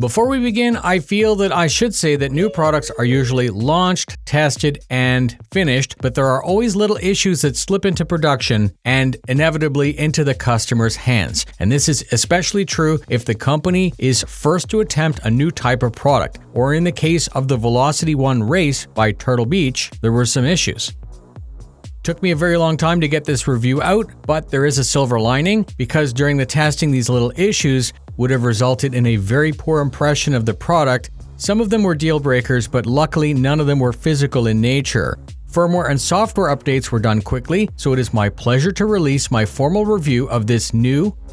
Before we begin, I feel that I should say that new products are usually launched, tested, and finished, but there are always little issues that slip into production and inevitably into the customer's hands. And this is especially true if the company is first to attempt a new type of product, or in the case of the Velocity One race by Turtle Beach, there were some issues. Took me a very long time to get this review out, but there is a silver lining because during the testing, these little issues would have resulted in a very poor impression of the product. Some of them were deal breakers, but luckily none of them were physical in nature. Firmware and software updates were done quickly, so it is my pleasure to release my formal review of this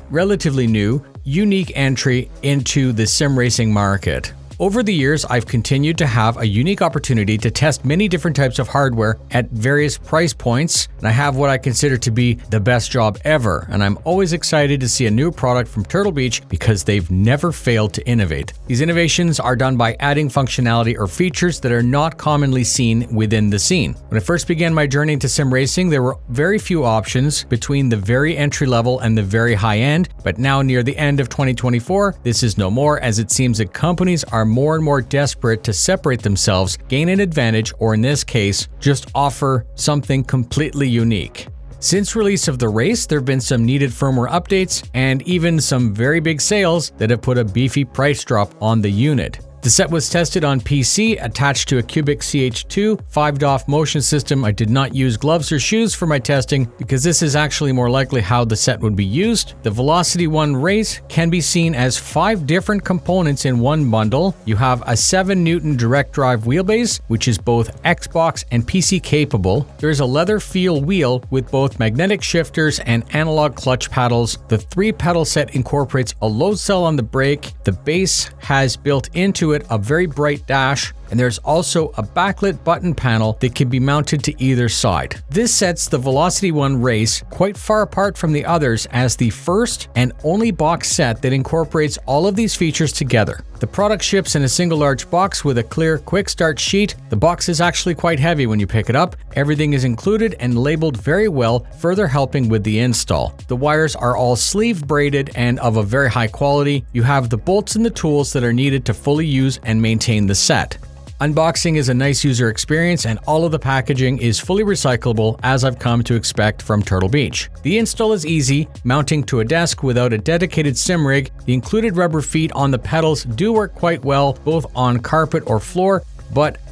relatively new, unique entry into the sim racing market. Over the years, I've continued to have a unique opportunity to test many different types of hardware at various price points, and I have what I consider to be the best job ever, and I'm always excited to see a new product from Turtle Beach because they've never failed to innovate. These innovations are done by adding functionality or features that are not commonly seen within the scene. When I first began my journey into sim racing, there were very few options between the very entry level and the very high end, but now near the end of 2024, this is no more, as it seems that companies are more and more desperate to separate themselves, gain an advantage, or in this case, just offer something completely unique. Since release of the race, there have been some needed firmware updates and even some very big sales that have put a beefy price drop on the unit. The set was tested on PC, attached to a Cubic CH2 5DoF motion system. I did not use gloves or shoes for my testing because this is actually more likely how the set would be used. The Velocity One race can be seen as 5 different components in one bundle. You have a 7 Newton direct drive wheelbase, which is both Xbox and PC capable. There is a leather feel wheel with both magnetic shifters and analog clutch paddles. The 3-pedal set incorporates a load cell on the brake. The base has built into it a very bright dash, and there's also a backlit button panel that can be mounted to either side. This sets the Velocity One race quite far apart from the others as the first and only box set that incorporates all of these features together. The product ships in a single large box with a clear quick start sheet. The box is actually quite heavy when you pick it up. Everything is included and labeled very well, further helping with the install. The wires are all sleeve braided and of a very high quality. You have the bolts and the tools that are needed to fully use and maintain the set. Unboxing is a nice user experience and all of the packaging is fully recyclable, as I've come to expect from Turtle Beach. The install is easy, mounting to a desk without a dedicated sim rig. The included rubber feet on the pedals do work quite well, both on carpet or floor,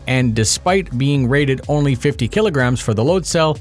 and despite being rated only 50 kilograms for the load cell,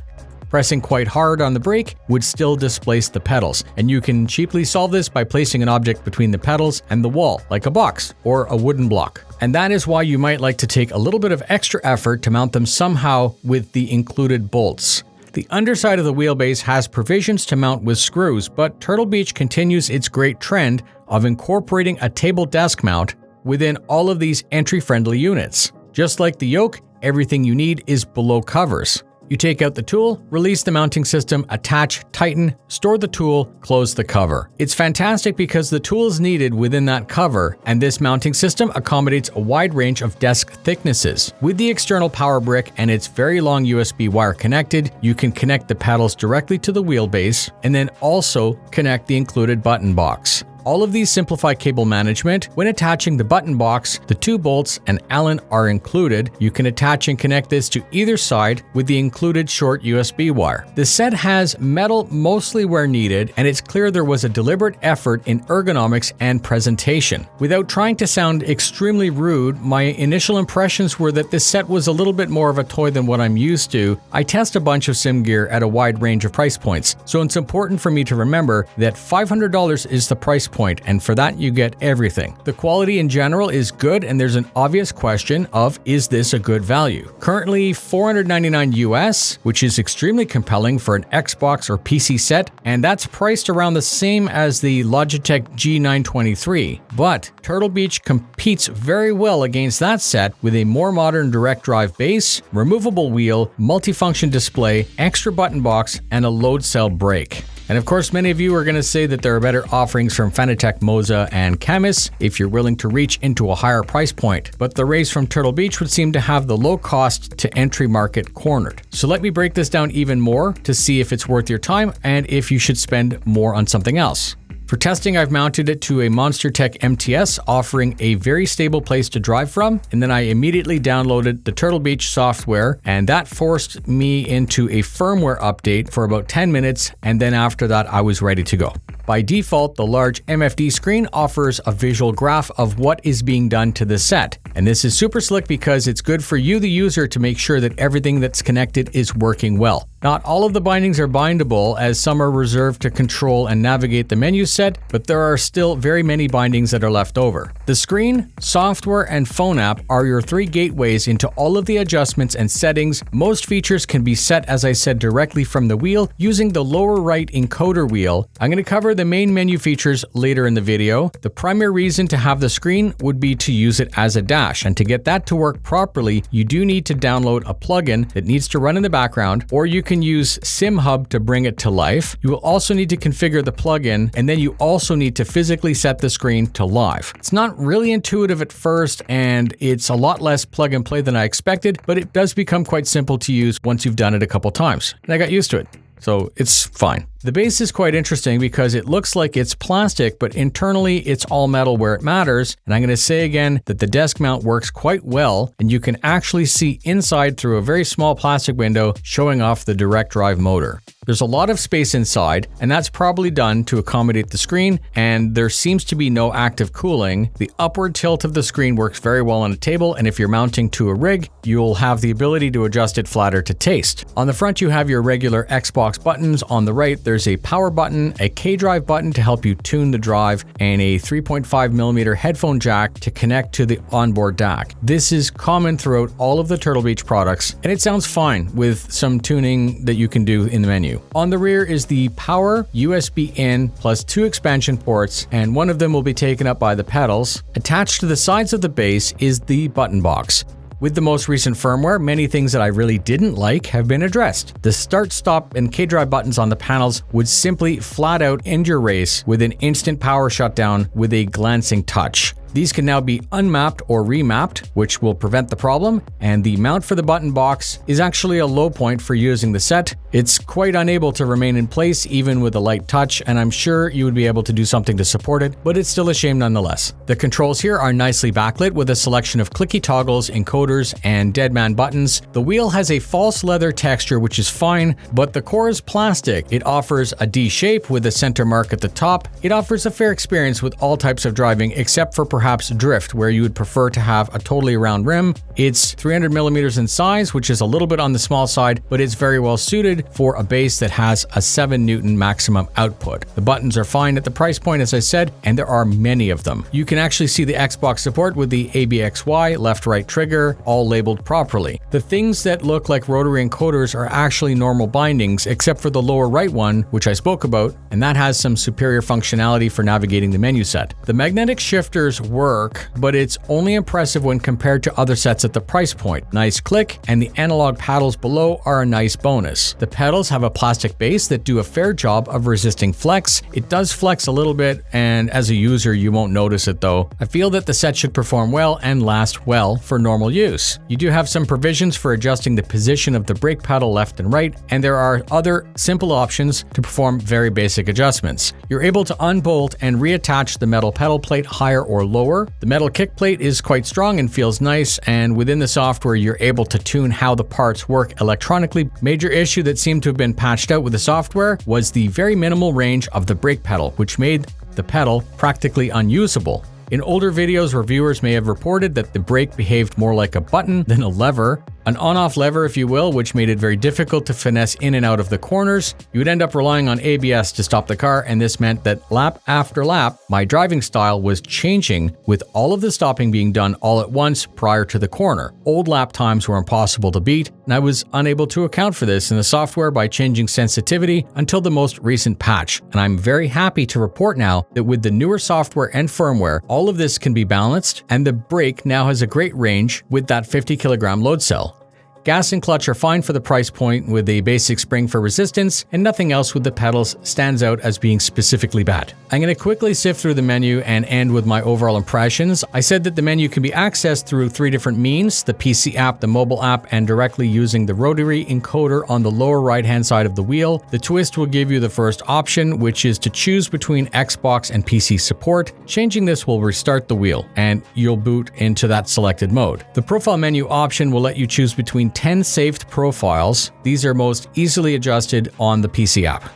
pressing quite hard on the brake would still displace the pedals, and you can cheaply solve this by placing an object between the pedals and the wall, like a box or a wooden block. And that is why you might like to take a little bit of extra effort to mount them somehow with the included bolts. The underside of the wheelbase has provisions to mount with screws, but Turtle Beach continues its great trend of incorporating a table desk mount within all of these entry-friendly units. Just like the yoke, everything you need is below covers. You take out the tool, release the mounting system, attach, tighten, store the tool, close the cover. It's fantastic because the tool is needed within that cover, and this mounting system accommodates a wide range of desk thicknesses. With the external power brick and its very long USB wire connected, you can connect the pedals directly to the wheelbase and then also connect the included button box. All of these simplify cable management. When attaching the button box, the 2 bolts and Allen are included. You can attach and connect this to either side with the included short USB wire. The set has metal mostly where needed, and it's clear there was a deliberate effort in ergonomics and presentation. Without trying to sound extremely rude, my initial impressions were that this set was a little bit more of a toy than what I'm used to. I test a bunch of sim gear at a wide range of price points, so it's important for me to remember that $500 is the price point, and for that you get everything. The quality in general is good, and there's an obvious question of, is this a good value? Currently $499 US, which is extremely compelling for an Xbox or PC set, and that's priced around the same as the Logitech G923. But Turtle Beach competes very well against that set with a more modern direct drive base, removable wheel, multifunction display, extra button box, and a load cell brake. And of course, many of you are going to say that there are better offerings from Fanatec, Moza, and Camis if you're willing to reach into a higher price point. But the race from Turtle Beach would seem to have the low cost to entry market cornered. So let me break this down even more to see if it's worth your time and if you should spend more on something else. For testing, I've mounted it to a Monster Tech MTS, offering a very stable place to drive from, and then I immediately downloaded the Turtle Beach software, and that forced me into a firmware update for about 10 minutes, and then after that, I was ready to go. By default, the large MFD screen offers a visual graph of what is being done to the set. And this is super slick because it's good for you, the user, to make sure that everything that's connected is working well. Not all of the bindings are bindable, as some are reserved to control and navigate the menu set, but there are still very many bindings that are left over. The screen, software, and phone app are your three gateways into all of the adjustments and settings. Most features can be set, as I said, directly from the wheel using the lower right encoder wheel. I'm going to cover the main menu features later in the video. The primary reason to have the screen would be to use it as a dash, and to get that to work properly, you do need to download a plugin that needs to run in the background, or you can use SimHub to bring it to life. You will also need to configure the plugin, and then you also need to physically set the screen to live. It's not really intuitive at first, and it's a lot less plug and play than I expected, but it does become quite simple to use once you've done it a couple times, and I got used to it. So it's fine. The base is quite interesting because it looks like it's plastic, but internally it's all metal where it matters. And I'm going to say again that the desk mount works quite well, and you can actually see inside through a very small plastic window showing off the direct drive motor. There's a lot of space inside, and that's probably done to accommodate the screen, and there seems to be no active cooling. The upward tilt of the screen works very well on a table, and if you're mounting to a rig, you'll have the ability to adjust it flatter to taste. On the front, you have your regular Xbox buttons. On the right, there's a power button, a K-drive button to help you tune the drive, and a 3.5mm headphone jack to connect to the onboard DAC. This is common throughout all of the Turtle Beach products, and it sounds fine with some tuning that you can do in the menu. On the rear is the power USB in plus 2 expansion ports, and one of them will be taken up by the pedals. Attached to the sides of the base is the button box. With the most recent firmware, many things that I really didn't like have been addressed. The start, stop, and K-drive buttons on the panels would simply flat out end your race with an instant power shutdown with a glancing touch. These can now be unmapped or remapped, which will prevent the problem, and the mount for the button box is actually a low point for using the set. It's quite unable to remain in place even with a light touch, and I'm sure you would be able to do something to support it, but it's still a shame nonetheless. The controls here are nicely backlit with a selection of clicky toggles, encoders, and deadman buttons. The wheel has a false leather texture, which is fine, but the core is plastic. It offers a D shape with a center mark at the top. It offers a fair experience with all types of driving, except for perhaps drift, where you would prefer to have a totally round rim. It's 300mm in size, which is a little bit on the small side, but it's very well suited for a base that has a 7N maximum output. The buttons are fine at the price point, as I said, and there are many of them. You can actually see the Xbox support with the ABXY left-right trigger, all labeled properly. The things that look like rotary encoders are actually normal bindings, except for the lower right one, which I spoke about, and that has some superior functionality for navigating the menu set. The magnetic shifters work, but it's only impressive when compared to other sets at the price point. Nice click, and the analog paddles below are a nice bonus. The pedals have a plastic base that do a fair job of resisting flex. It does flex a little bit, and as a user you won't notice it though. I feel that the set should perform well and last well for normal use. You do have some provisions for adjusting the position of the brake pedal left and right, and there are other simple options to perform very basic adjustments. You're able to unbolt and reattach the metal pedal plate higher or lower. The metal kick plate is quite strong and feels nice, and within the software you're able to tune how the parts work electronically. Major issue that seemed to have been patched out with the software was the very minimal range of the brake pedal, which made the pedal practically unusable. In older videos, reviewers may have reported that the brake behaved more like a button than a lever, an on-off lever if you will, which made it very difficult to finesse in and out of the corners. You would end up relying on ABS to stop the car, and this meant that lap after lap, my driving style was changing with all of the stopping being done all at once prior to the corner. Old lap times were impossible to beat, and I was unable to account for this in the software by changing sensitivity until the most recent patch. And I'm very happy to report now that with the newer software and firmware, all of this can be balanced, and the brake now has a great range with that 50 kilogram load cell. Gas and clutch are fine for the price point with a basic spring for resistance, and nothing else with the pedals stands out as being specifically bad. I'm going to quickly sift through the menu and end with my overall impressions. I said that the menu can be accessed through 3 different means: the PC app, the mobile app, and directly using the rotary encoder on the lower right-hand side of the wheel. The twist will give you the first option, which is to choose between Xbox and PC support. Changing this will restart the wheel, and you'll boot into that selected mode. The profile menu option will let you choose between 10 saved profiles. These are most easily adjusted on the PC app.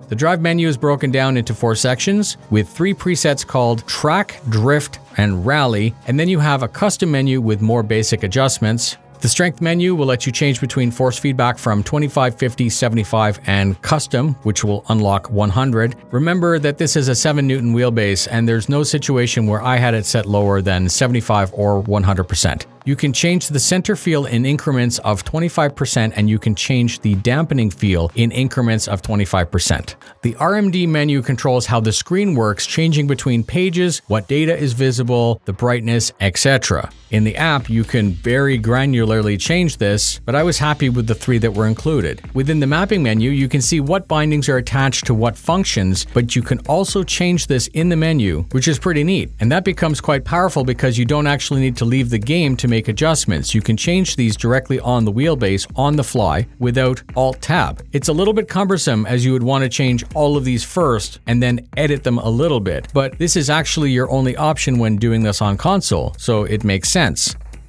The drive menu is broken down into 4 sections with 3 presets called Track, Drift, and Rally, and then you have a custom menu with more basic adjustments. The strength menu will let you change between force feedback from 25, 50, 75, and custom, which will unlock 100. Remember that this is a 7 Newton wheelbase, and there's no situation where I had it set lower than 75 or 100%. You can change the center feel in increments of 25%, and you can change the dampening feel in increments of 25%. The RMD menu controls how the screen works, changing between pages, what data is visible, the brightness, etc. In the app, you can very granularly change this, but I was happy with the 3 that were included. Within the mapping menu, you can see what bindings are attached to what functions, but you can also change this in the menu, which is pretty neat. And that becomes quite powerful because you don't actually need to leave the game to make adjustments. You can change these directly on the wheelbase on the fly without Alt-Tab. It's a little bit cumbersome, as you would want to change all of these first and then edit them a little bit, but this is actually your only option when doing this on console, so it makes sense.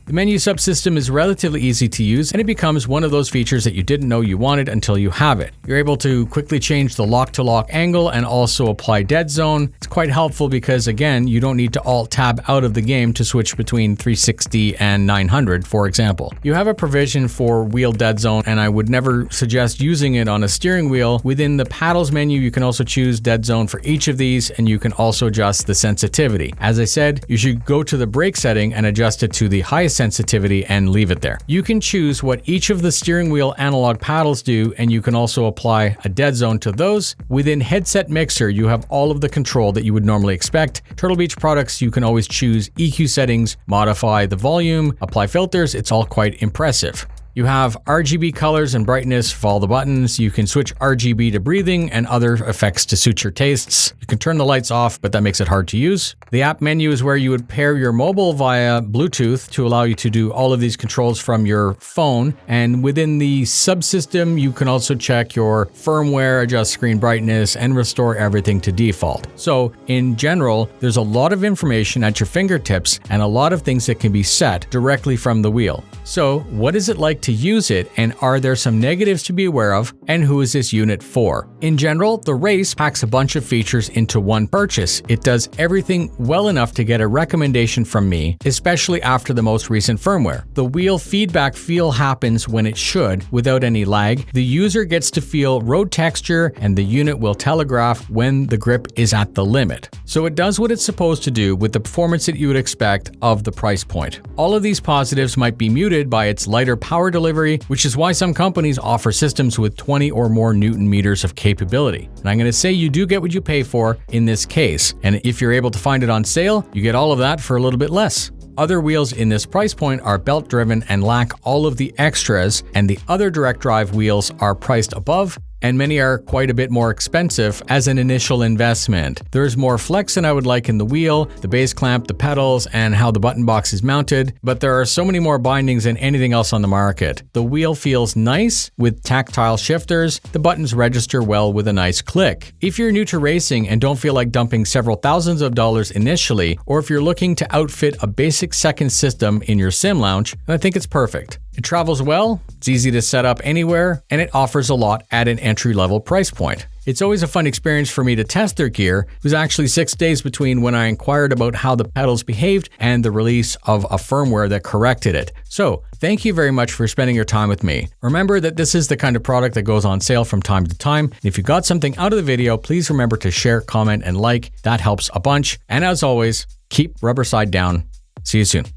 The menu subsystem is relatively easy to use, and it becomes one of those features that you didn't know you wanted until you have it. You're able to quickly change the lock-to-lock angle and also apply dead zone. It's quite helpful because, again, you don't need to Alt-Tab out of the game to switch between 360 and 900, for example. You have a provision for wheel dead zone, and I would never suggest using it on a steering wheel. Within the paddles menu, you can also choose dead zone for each of these, and you can also adjust the sensitivity. As I said, you should go to the brake setting and adjust it to the highest sensitivity and leave it there. You can choose what each of the steering wheel analog paddles do, and you can also apply a dead zone to those. Within Headset Mixer, you have all of the control that you would normally expect. Turtle Beach products, you can always choose EQ settings, modify the volume, apply filters. It's all quite impressive. You have RGB colors and brightness for all the buttons. You can switch RGB to breathing and other effects to suit your tastes. You can turn the lights off, but that makes it hard to use. The app menu is where you would pair your mobile via Bluetooth to allow you to do all of these controls from your phone. And within the subsystem, you can also check your firmware, adjust screen brightness, and restore everything to default. So in general, there's a lot of information at your fingertips and a lot of things that can be set directly from the wheel. So what is it like to use it, and are there some negatives to be aware of, and who is this unit for? In general, the Race packs a bunch of features into one purchase. It does everything well enough to get a recommendation from me, especially after the most recent firmware. The wheel feedback feel happens when it should, without any lag. The user gets to feel road texture, and the unit will telegraph when the grip is at the limit. So it does what it's supposed to do with the performance that you would expect of the price point. All of these positives might be muted by its lighter power delivery, which is why some companies offer systems with 20 or more Newton meters of capability. And I'm going to say you do get what you pay for in this case. And if you're able to find it on sale, you get all of that for a little bit less. Other wheels in this price point are belt driven and lack all of the extras, and the other direct drive wheels are priced above, and many are quite a bit more expensive as an initial investment. There's more flex than I would like in the wheel, the base clamp, the pedals, and how the button box is mounted, but there are so many more bindings than anything else on the market. The wheel feels nice with tactile shifters. The buttons register well with a nice click. If you're new to racing and don't feel like dumping several thousands of dollars initially, or if you're looking to outfit a basic second system in your sim lounge, then I think it's perfect. It travels well, it's easy to set up anywhere, and it offers a lot at an entry-level price point. It's always a fun experience for me to test their gear. It was actually 6 days between when I inquired about how the pedals behaved and the release of a firmware that corrected it. So, thank you very much for spending your time with me. Remember that this is the kind of product that goes on sale from time to time. And if you got something out of the video, please remember to share, comment, and like. That helps a bunch. And as always, keep rubber side down. See you soon.